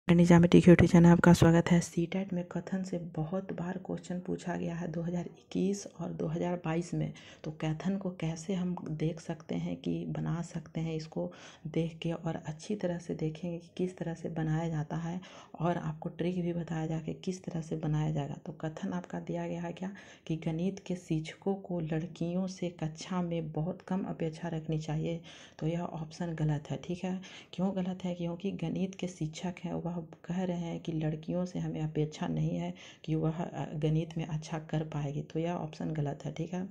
ज्यामिति YouTube channel आपका स्वागत है। सीटेट में कथन से बहुत बार क्वेश्चन पूछा गया है 2021 और 2022 में। तो कथन को कैसे हम देख सकते हैं कि बना सकते हैं, इसको देख के और अच्छी तरह से देखेंगे कि किस तरह से बनाया जाता है और आपको ट्रिक भी बताया जाएगा कि किस तरह से बनाया जाएगा। तो कथन आपका दिया गया है क्या कि गणित के शिक्षकों को लड़कियों से कक्षा में बहुत कम अपेक्षा रखनी चाहिए। तो यह ऑप्शन गलत है। ठीक है, क्यों गलत है? क्योंकि गणित के शिक्षक हैं वह कह रहे हैं कि लड़कियों से हमें अपेक्षा नहीं है कि वह गणित में अच्छा कर पाएगी। तो यह ऑप्शन गलत है। ठीक है,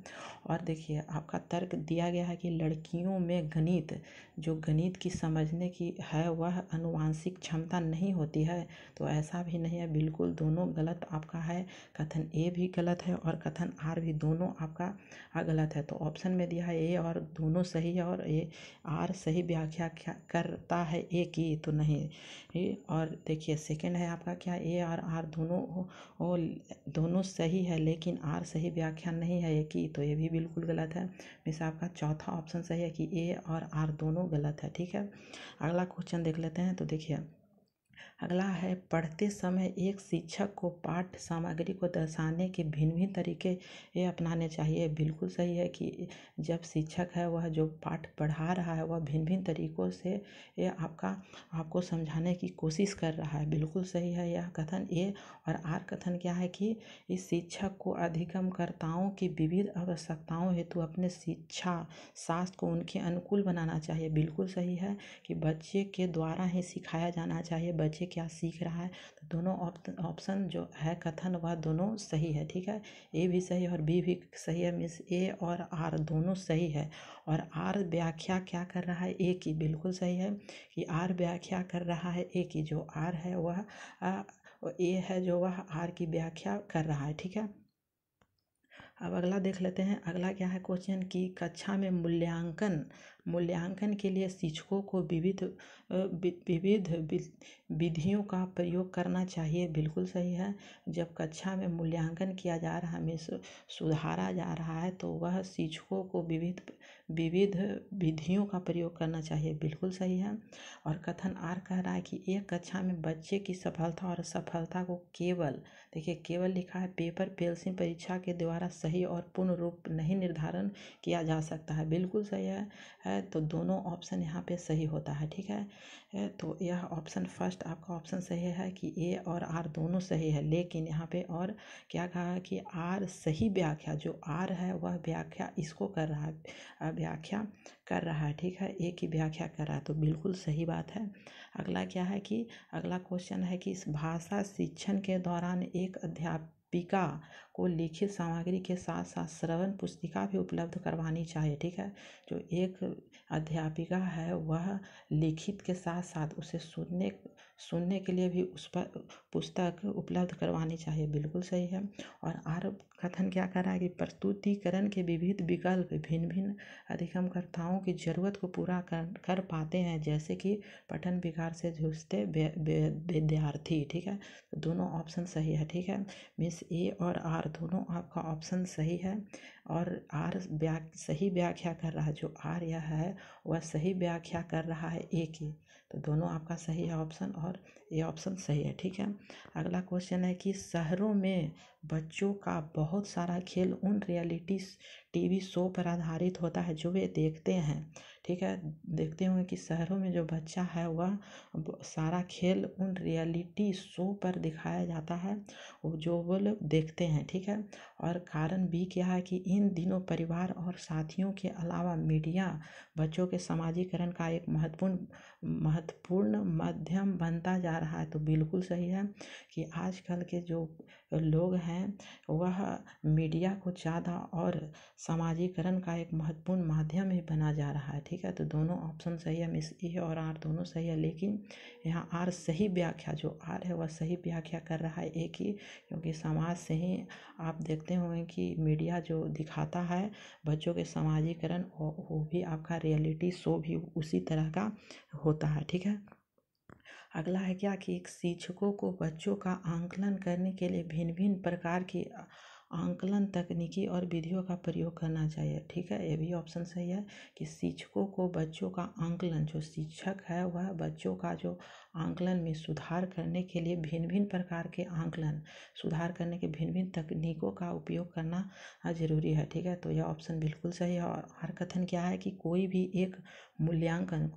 और देखिए आपका तर्क दिया गया है कि लड़कियों में जो गणित की समझने की है वह आनुवांशिक क्षमता नहीं होती है। तो ऐसा भी नहीं है, बिल्कुल दोनों गलत आपका है। कथन ए भी गलत है और कथन आर भी, दोनों आपका गलत है। तो ऑप्शन में दिया है ए और दोनों सही है और ए आर सही व्याख्या करता है ए की, तो नहीं। और देखिए सेकंड है आपका क्या, ए और आर दोनों सही है लेकिन आर सही व्याख्या नहीं है ए की, तो ये भी बिल्कुल गलत है। मिस आपका चौथा ऑप्शन सही है कि ए और आर दोनों गलत है। ठीक है, अगला क्वेश्चन देख लेते हैं। तो देखिए अगला है, पढ़ते समय एक शिक्षक को पाठ्य सामग्री को दर्शाने के भिन्न भिन्न तरीके ये अपनाने चाहिए। बिल्कुल सही है कि जब शिक्षक है वह जो पाठ पढ़ा रहा है वह भिन्न भिन्न तरीकों से ये आपको समझाने की कोशिश कर रहा है। बिल्कुल सही है यह कथन ए। और आर कथन क्या है कि इस शिक्षक को अधिगमकर्ताओं की विविध आवश्यकताओं हेतु अपने शिक्षा शास्त्र को उनके अनुकूल बनाना चाहिए। बिल्कुल सही है कि बच्चे के द्वारा ही सिखाया जाना चाहिए, बच्चे क्या सीख रहा है। तो दोनों ऑप्शन जो है कथन वह दोनों सही है। ठीक है, ए भी सही और बी भी सही है। मीन्स ए और आर दोनों सही है। और आर व्याख्या क्या कर रहा है ए की, बिल्कुल सही है कि आर व्याख्या कर रहा है ए की। जो आर है वह ए है जो वह आर की व्याख्या कर रहा है। ठीक है, अब अगला देख लेते हैं। अगला क्या है क्वेश्चन की कक्षा में मूल्यांकन के लिए शिक्षकों को विविध विधियों का प्रयोग करना चाहिए। बिल्कुल सही है, जब कक्षा में मूल्यांकन किया जा रहा है में सुधारा जा रहा है तो वह शिक्षकों को विविध विधियों का प्रयोग करना चाहिए। बिल्कुल सही है। और कथन आर कह रहा है कि एक कक्षा में बच्चे की सफलता और असफलता को केवल लिखा है पेपर पेंसिल परीक्षा के द्वारा सही और पूर्ण रूप नहीं निर्धारण किया जा सकता है। बिल्कुल सही है। तो दोनों ऑप्शन यहाँ पे सही होता है। ठीक है, तो यह ऑप्शन फर्स्ट आपका ऑप्शन सही है कि ए और आर दोनों सही है। लेकिन यहाँ पे और क्या कहा है कि आर सही व्याख्या, जो आर है वह व्याख्या इसको कर रहा है, व्याख्या कर रहा है। ठीक है, ए की व्याख्या कर रहा है, तो बिल्कुल सही बात है। अगला क्या है कि अगला क्वेश्चन है कि इस भाषा शिक्षण के दौरान एक अध्यापिका को लिखित सामग्री के साथ साथ श्रवण पुस्तिका भी उपलब्ध करवानी चाहिए। ठीक है, जो एक अध्यापिका है वह लिखित के साथ साथ उसे सुनने के लिए भी उस पर पुस्तक उपलब्ध करवानी चाहिए। बिल्कुल सही है। और आर कथन क्या कर रहा है कि प्रस्तुतिकरण के विविध विकल्प भिन्न भिन्न अधिगमकर्ताओं की जरूरत को पूरा कर पाते हैं, जैसे कि पठन विकार से जूझते विद्यार्थी। ठीक है, तो दोनों ऑप्शन सही है। ठीक है, मिस ए और आर दोनों आपका ऑप्शन सही है। और आर सही व्याख्या कर रहा है, जो आर यह है वह सही व्याख्या कर रहा है ए की। तो दोनों आपका सही है ऑप्शन और ये ऑप्शन सही है। ठीक है, अगला क्वेश्चन है कि शहरों में बच्चों का बहुत सारा खेल उन रियलिटी टीवी शो पर आधारित होता है जो वे देखते हैं। ठीक है, देखते होंगे कि शहरों में जो बच्चा है वह सारा खेल उन रियलिटी शो पर दिखाया जाता है जो वो लोग देखते हैं। ठीक है, और कारण भी क्या है कि इन दिनों परिवार और साथियों के अलावा मीडिया बच्चों के समाजीकरण का एक महत्वपूर्ण माध्यम बनता जा रहा है। तो बिल्कुल सही है कि आजकल के जो लोग हैं वह मीडिया को ज़्यादा और समाजीकरण का एक महत्वपूर्ण माध्यम ही बना जा रहा है। ठीक है, तो दोनों ऑप्शन सही है, मिस ए और आर दोनों सही है। लेकिन यहाँ आर सही व्याख्या, जो आर है वह सही व्याख्या कर रहा है एक ही, क्योंकि समाज से ही आप देखते होंगे कि मीडिया जो दिखाता है बच्चों के समाजीकरण, वो भी आपका रियलिटी शो भी उसी तरह का होता है। ठीक है, अगला है क्या कि शिक्षकों को बच्चों का आंकलन करने के लिए भिन्न भिन्न प्रकार की आंकलन तकनीकी और विधियों का प्रयोग करना चाहिए। ठीक है, ये भी ऑप्शन सही है कि शिक्षकों को बच्चों का आंकलन, जो शिक्षक है वह बच्चों का जो आंकलन में सुधार करने के लिए भिन्न भिन्न प्रकार के आंकलन सुधार करने के भिन्न भिन्न तकनीकों का उपयोग करना जरूरी है। ठीक है, तो यह ऑप्शन बिल्कुल सही है। और हर कथन क्या है कि कोई भी एक मूल्यांकन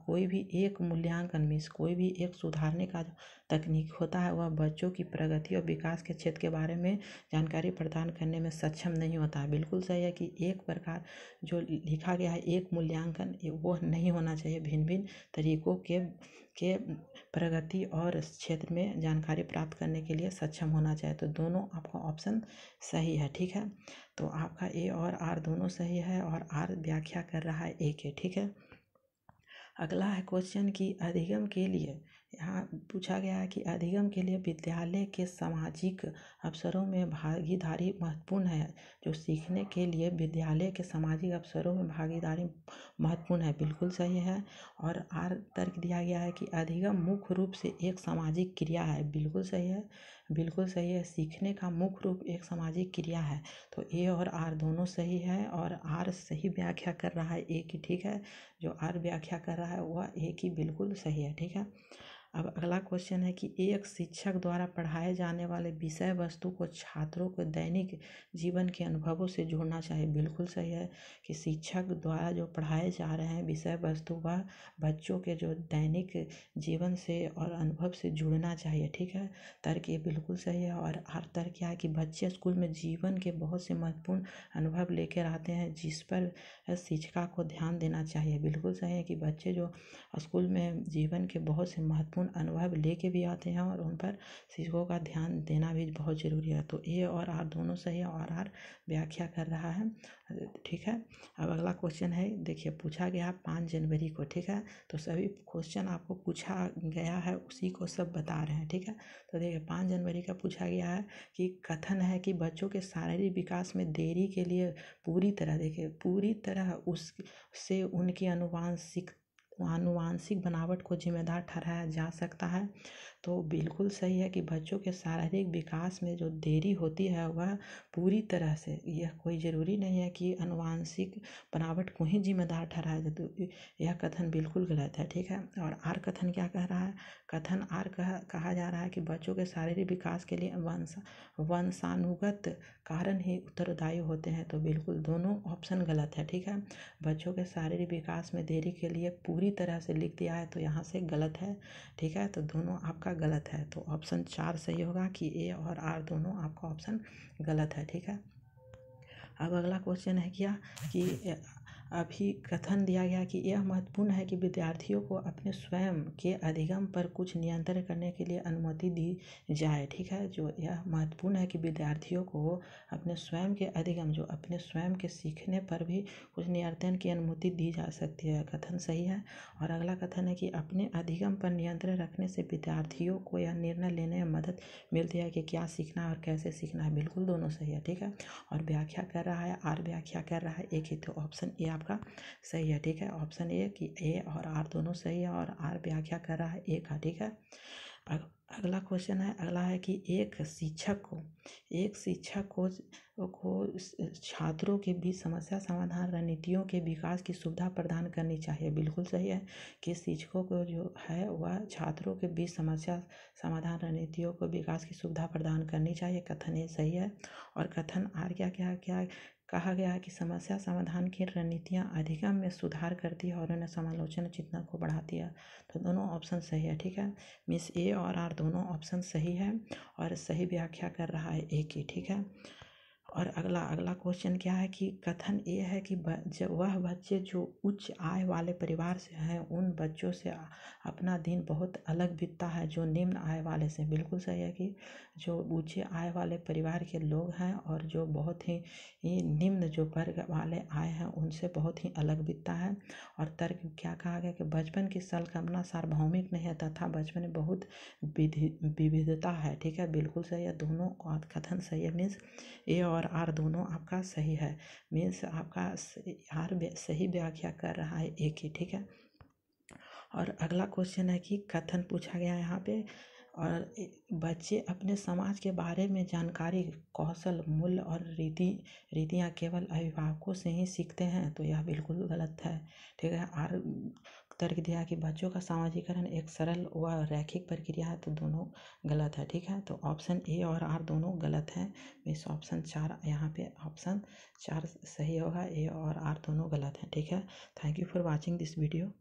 में कोई भी एक सुधारने का जो तकनीक होता है वह बच्चों की प्रगति और विकास के क्षेत्र के बारे में जानकारी प्रदान करने में सक्षम नहीं होता है। बिल्कुल सही है कि एक प्रकार जो लिखा गया है एक मूल्यांकन वो नहीं होना चाहिए। भिन्न भिन्न तरीकों के प्रगति और क्षेत्र में जानकारी प्राप्त करने के लिए सक्षम होना चाहिए। तो दोनों आपका ऑप्शन सही है। ठीक है, तो आपका ए और आर दोनों सही है और आर व्याख्या कर रहा है ए के। ठीक है, अगला है क्वेश्चन कि अधिगम के लिए, यहाँ पूछा गया है कि अधिगम के लिए विद्यालय के सामाजिक अवसरों में भागीदारी महत्वपूर्ण है। जो सीखने के लिए विद्यालय के सामाजिक अवसरों में भागीदारी महत्वपूर्ण है, बिल्कुल सही है। और आर तर्क दिया गया है कि अधिगम मुख्य रूप से एक सामाजिक क्रिया है, बिल्कुल सही है। बिल्कुल सही है, सीखने का मुख्य रूप एक सामाजिक क्रिया है। तो ए और आर दोनों सही है और आर सही व्याख्या कर रहा है ए की। ठीक है, जो आर व्याख्या कर रहा है वह ए की बिल्कुल सही है। ठीक है, अब अगला क्वेश्चन है कि एक शिक्षक द्वारा पढ़ाए जाने वाले विषय वस्तु को छात्रों को दैनिक जीवन के अनुभवों से जोड़ना चाहिए। बिल्कुल सही है कि शिक्षक द्वारा जो पढ़ाए जा रहे हैं विषय वस्तु वह बच्चों के जो दैनिक जीवन से और अनुभव से जुड़ना चाहिए। ठीक है, तर्क ये बिल्कुल सही है। और हर तर्क क्या है कि बच्चे स्कूल में जीवन के बहुत से महत्वपूर्ण अनुभव लेकर आते हैं जिस पर शिक्षिका को ध्यान देना चाहिए। बिल्कुल सही है कि बच्चे जो स्कूल में जीवन के बहुत से महत्वपूर्ण अनुभव लेके भी आते हैं और उन पर शिक्षकों का ध्यान देना भी बहुत ज़रूरी है। तो ए और आर दोनों सही है और आर व्याख्या कर रहा है। ठीक है, अब अगला क्वेश्चन है, देखिए पूछा गया 5 जनवरी को। ठीक है, तो सभी क्वेश्चन आपको पूछा गया है उसी को सब बता रहे हैं। ठीक है, तो देखिए 5 जनवरी का पूछा गया है कि कथन है कि बच्चों के शारीरिक विकास में देरी के लिए पूरी तरह उससे उनकी आनुवांशिक बनावट को जिम्मेदार ठहराया जा सकता है। तो बिल्कुल सही है कि बच्चों के शारीरिक विकास में जो देरी होती है वह पूरी तरह से, यह कोई ज़रूरी नहीं है कि आनुवांशिक बनावट को ही जिम्मेदार ठहराया जाए। तो यह कथन बिल्कुल गलत है। ठीक है, और आर कथन क्या कह रहा है, कथन आर कहा जा रहा है कि बच्चों के शारीरिक विकास के लिए वंशानुगत कारण ही उत्तरदायी होते हैं। तो बिल्कुल दोनों ऑप्शन गलत है। ठीक है, बच्चों के शारीरिक विकास में देरी के लिए पूरी तरह से लिख दिया है तो यहाँ से गलत है। ठीक है, तो दोनों आपका गलत है। तो ऑप्शन 4 सही होगा कि ए और आर दोनों आपका ऑप्शन गलत है। ठीक है, अब अगला क्वेश्चन है क्या कि अभी कथन दिया गया कि यह महत्वपूर्ण है कि विद्यार्थियों को अपने स्वयं के अधिगम पर कुछ नियंत्रण करने के लिए अनुमति दी जाए। ठीक है, जो यह महत्वपूर्ण है कि विद्यार्थियों को अपने स्वयं के अधिगम, जो अपने स्वयं के सीखने पर भी कुछ नियंत्रण की अनुमति दी जा सकती है, कथन सही है। और अगला कथन है कि अपने अधिगम पर नियंत्रण रखने से विद्यार्थियों को यह निर्णय लेने में मदद मिलती है कि क्या सीखना है और कैसे सीखना है। बिल्कुल दोनों सही है। ठीक है, और व्याख्या कर रहा है आर व्याख्या कर रहा है एक ही। तो ऑप्शन ए आपका सही है। ठीक है, ऑप्शन ए कि ए और आर दोनों सही है और आर व्याख्या कर रहा है ए का। ठीक है, अगला क्वेश्चन है, अगला है कि एक शिक्षक को छात्रों के बीच समस्या समाधान रणनीतियों के विकास की सुविधा प्रदान करनी चाहिए। बिल्कुल सही है कि शिक्षकों को जो है वह छात्रों के बीच समस्या समाधान रणनीतियों को विकास की सुविधा प्रदान करनी चाहिए, कथन ये सही है। और कथन आर क्या कहा गया है कि समस्या समाधान की रणनीतियाँ अधिगम में सुधार करती है और उन्हें समालोचना चिंतन को बढ़ाती है। तो दोनों ऑप्शन सही है। ठीक है, मिस ए और आर दोनों ऑप्शन सही है और सही व्याख्या कर रहा है ए की। ठीक है, और अगला क्वेश्चन क्या है कि कथन ये है कि वह बच्चे जो उच्च आय वाले परिवार से हैं उन बच्चों से अपना दिन बहुत अलग बीतता है जो निम्न आय वाले से। बिल्कुल सही है कि जो ऊंचे आय वाले परिवार के लोग हैं और जो बहुत ही निम्न जो वर्ग वाले आय हैं उनसे बहुत ही अलग बीतता है। और तर्क क्या कहा गया कि बचपन की संकल्पना सार्वभौमिक नहीं है तथा बचपन में बहुत विविधता है। ठीक है, बिल्कुल सही है, दोनों कथन सही है। मीन्स ए और आर दोनों आपका सही है। मीन्स आपका आर सही व्याख्या कर रहा है ए की। ठीक है, और अगला क्वेश्चन है कि कथन पूछा गया है यहाँ पे और बच्चे अपने समाज के बारे में जानकारी, कौशल, मूल्य और रीतियाँ केवल अभिभावकों से ही सीखते हैं, तो यह बिल्कुल गलत है। ठीक है। और तर्क दिया कि बच्चों का सामाजिकरण एक सरल व रैखिक प्रक्रिया है, तो दोनों गलत है। ठीक है। तो ऑप्शन ए और आर दोनों गलत हैं। इस ऑप्शन 4 यहाँ पे ऑप्शन 4 सही होगा, ए और आर दोनों गलत हैं। ठीक है। Thank you for watching this video.